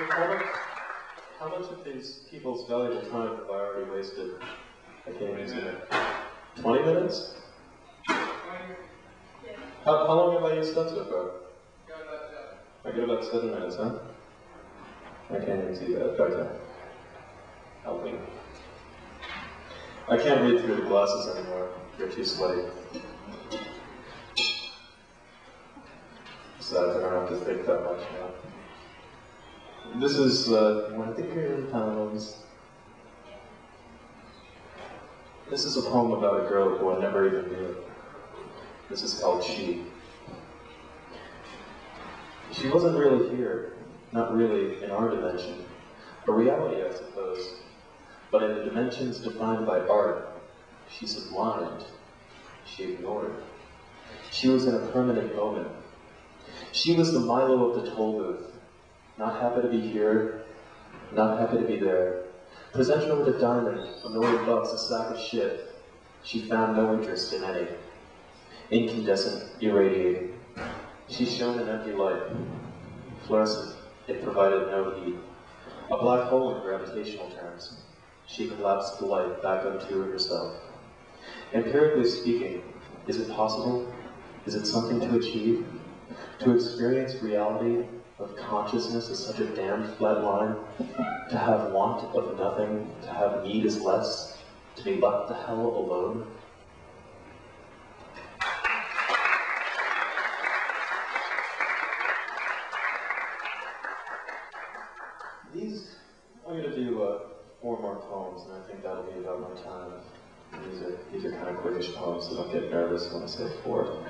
How much of these people's valuable time have I already wasted? I can't even see it. 20 minutes? How long have I used that so far? I got about 7 minutes, huh? I can't even see that. Okay. Help me. I can't read through the glasses anymore. They're too sweaty. Besides, I don't have to think that much now. This is one of the Korean poems. This is a poem about a girl who I never even knew. This is called She. She wasn't really here, not really in our dimension, a reality, I suppose, but in the dimensions defined by art, she sublimed, she ignored. She was in a permanent moment. She was the Milo of the toll booth, not happy to be here, not happy to be there. Present her with a diamond, $1 million bucks, a sack of shit. She found no interest in any. Incandescent, irradiating. She shone an empty light. Fluorescent, it provided no heat. A black hole in gravitational terms. She collapsed the light back onto herself. Empirically speaking, is it possible? Is it something to achieve? To experience reality of consciousness as such a damned flat line? To have want of nothing, to have need as less, to be left the hell alone? I'm going to do 4 more poems, and I think that'll be about my time. These are kind of quickish poems, so don't get nervous when I say 4.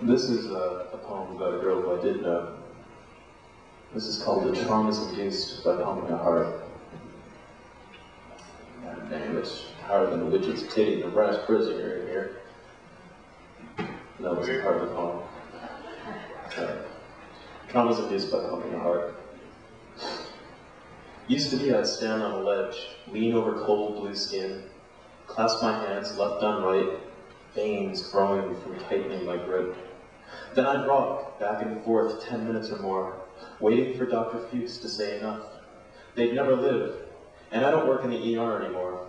This is a poem about a girl who I did know. This is called The Traumas Induced by Pumping a Heart. God damn, it's higher than a witch's titty and a brass prisoner in here. That wasn't part of the poem. Traumas Induced by Pumping a Heart. Used to be I'd stand on a ledge, lean over cold blue skin, clasp my hands left on right, veins growing from tightening my grip. Then I'd rock back and forth 10 minutes or more, waiting for Dr. Fuchs to say enough. They'd never live, and I don't work in the ER anymore.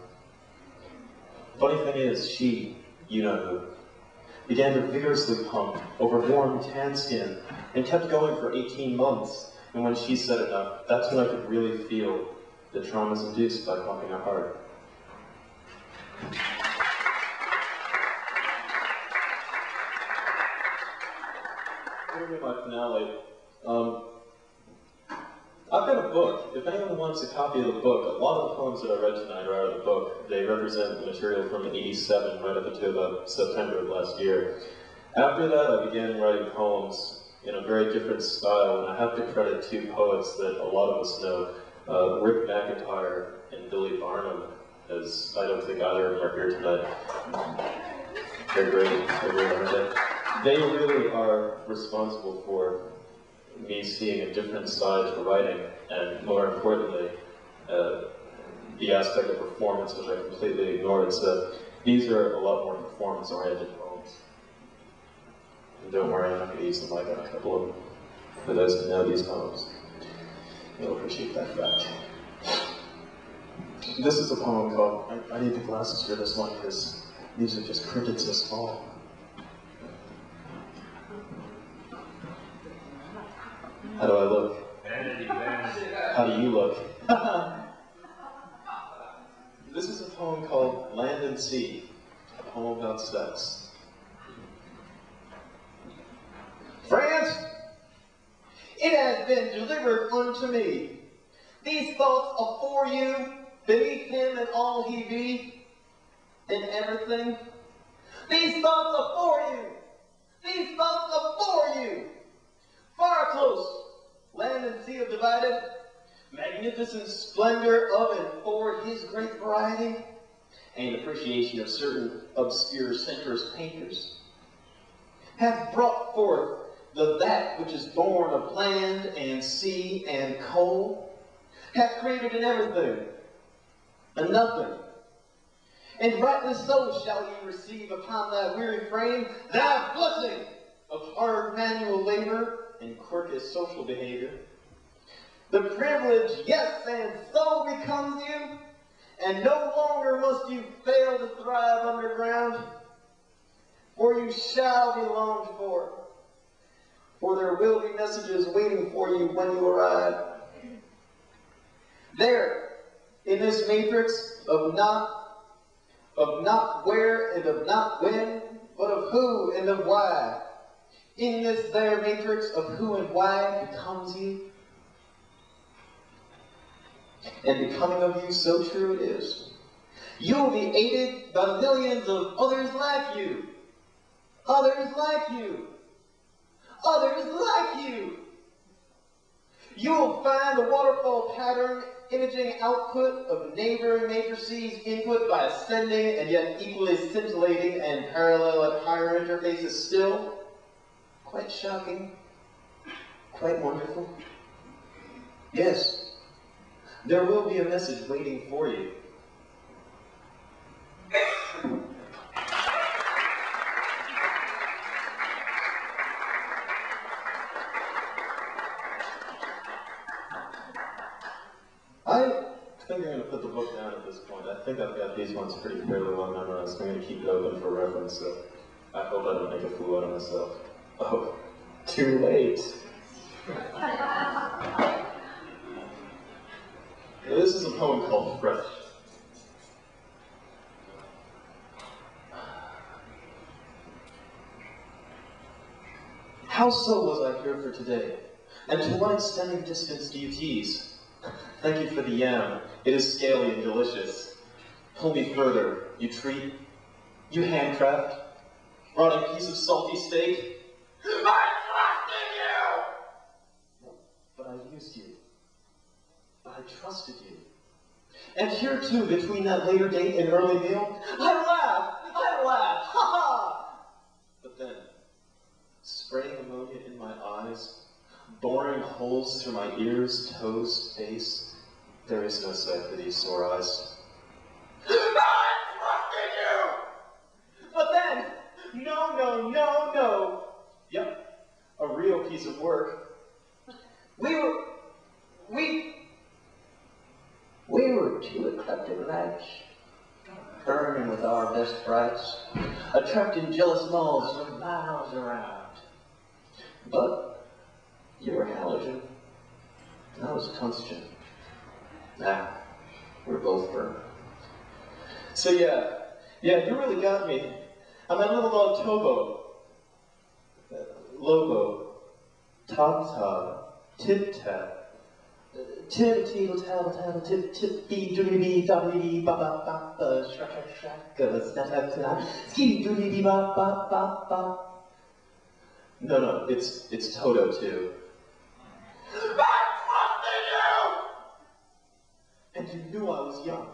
Funny thing is, she, you know who, began to vigorously pump over warm tan skin and kept going for 18 months. And when she said enough, that's when I could really feel the traumas induced by pumping a heart. Here to my finale. I've got a book. If anyone wants a copy of the book, a lot of the poems that I read tonight are out of the book. They represent the material from '87, right up until about September of last year. After that, I began writing poems in a very different style, and I have to credit 2 poets that a lot of us know, Rick McIntyre and Billy Barnum, as I don't think either of them are here tonight. They're great, aren't they? They really are responsible for me seeing a different side to writing, and more importantly, the aspect of performance, which I completely ignored. So these are a lot more performance-oriented poems. And don't worry, I'm not going to use the mic on a couple of them. For those who know these poems, you'll appreciate that fact. This is a poem called, I need the glasses for this one because these are just printed so small. How do I look? Vanity, vanity. How do you look? This is a poem called Land and Sea, a poem about sex. Friends, it has been delivered unto me. These thoughts are for you, beneath him and all he be, and everything. These thoughts are for you. These thoughts are for you. Far close, land and sea are divided, magnificent splendor of and for his great variety, and appreciation of certain obscure centrist painters, hath brought forth that which is born of land and sea and coal, hath created an everything, a nothing. And rightly so shall ye receive upon thy weary frame thy blessing of hard manual labor and quirky social behavior. The privilege, yes, and so becomes you, and no longer must you fail to thrive underground, for you shall be longed for there will be messages waiting for you when you arrive. There, in this matrix of not where and of not when, but of who and of why, in this there matrix of who and why becomes you, and becoming of you, so true it is. You will be aided by the millions of others like you. Others like you. Others like you. You will find the waterfall pattern imaging output of neighboring matrices input by ascending and yet equally scintillating and parallel at higher interfaces still. Quite shocking. Quite wonderful. Yes. There will be a message waiting for you. I think I'm going to put the book down at this point. I think I've got these ones pretty fairly well memorized. I'm going to keep it open for reference, so I hope I don't make a fool out of myself. Oh, too late. This is a poem called Fresh. How so was I here for today? And to what extending distance do you tease? Thank you for the yam. It is scaly and delicious. Pull me further. You treat. You handcraft. Rotting piece of salty steak. I trusted you! But I used you. But I trusted you. And here too, between that later date and early meal, I laughed, ha ha! But then, spraying ammonia in my eyes, boring holes through my ears, toes, face, there is no sight for these sore eyes. I trusted you! But then, no. Yep, a real piece of work. We were two eclectic lads, burning with our best frights, attracting jealous moths from miles around. But you were halogen, and I was tungsten. We're both burned. So yeah, you really got me. I'm that little dog Tobo. Lobo. Top-top. Tip-tap. Tip-teetle-tattle-tattle, tip-tip-bee-doodly-bee-dobbly-bee-ba-ba-ba-ba, shrek-shrek-shrek, ski-doodly-bee-ba-ba-ba-ba. No, it's Toto too. I trusted you! And you knew I was young.